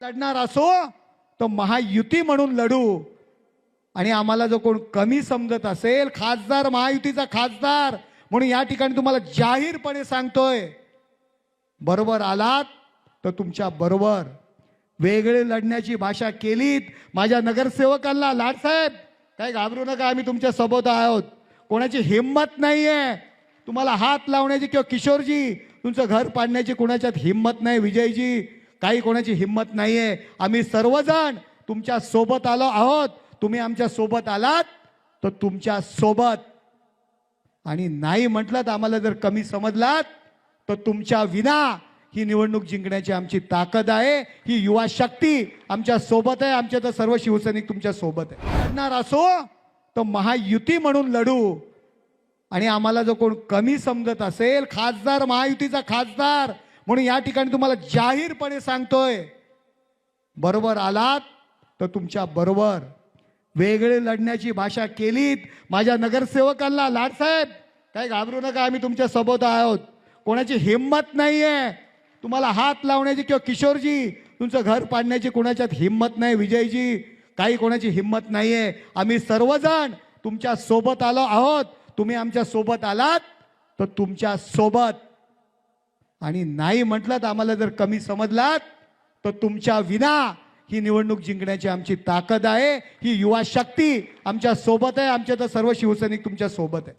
लढणार असो तर महायुती म्हणून लढू। आणि आम्हाला जो कोण कमी समजत असेल, खासदार महायुतीचा खासदार म्हणून या ठिकाणी तुम्हाला जाहीरपणे सांगतोय, बरोबर आलात तर तुमच्या बरोबर। वेगळे लढण्याची भाषा केलीत माझ्या नगरसेवकांना, लाडसाहेब काय घाबरू नका, आम्ही तुमच्या सोबत आहोत। कोणाची हिम्मत नाहीये तुम्हाला हात लावण्याची, किंवा किशोरजी तुमचं घर पाडण्याची कोणाच्यात हिम्मत नाही, विजयजी काही कोणाची हिम्मत नाहीये। आम्ही सर्वजण तुमच्या सोबत आलो आहोत, तुम्ही आमच्या सोबत आलात तर तुमच्या सोबत। आणि नाही म्हटलं तर आम्हाला जर कमी समजलात तर तुमच्या विना ही निवडणूक जिंकण्याची आमची ताकद आहे, ही युवा शक्ती आमच्या सोबत आहे, आमच्या तर सर्व शिवसैनिक तुमच्या सोबत आहे। लढणार असो तर महायुती म्हणून लढू। आणि आम्हाला जो कोण कमी समजत असेल, खासदार महायुतीचा खासदार म्हणून या ठिकाणी तुम्हाला जाहीरपणे सांगतोय, बरोबर आलात तर तुमच्या बरोबर। वेगळे लढण्याची भाषा केलीत माझ्या नगरसेवकांना, लाडसाहेब काय घाबरू नका, आम्ही तुमच्या सोबत आहोत। कोणाची हिम्मत नाहीये तुम्हाला हात लावण्याची, किंवा किशोरजी तुमचं घर पाडण्याची कोणाच्यात हिम्मत नाही, विजयजी काही कोणाची हिम्मत नाहीये। आम्ही सर्वजण तुमच्या सोबत आलो आहोत, तुम्ही आमच्या सोबत आलात तर तुमच्या सोबत। आणि नाही म्हटलं तर आम्हाला जर कमी समजलात तर तुमच्या विना ही निवडणूक जिंकण्याची आमची ताकद आहे, ही युवा शक्ती आमच्या सोबत आहे, आमच्या तर सर्व शिवसैनिक तुमच्या सोबत आहे।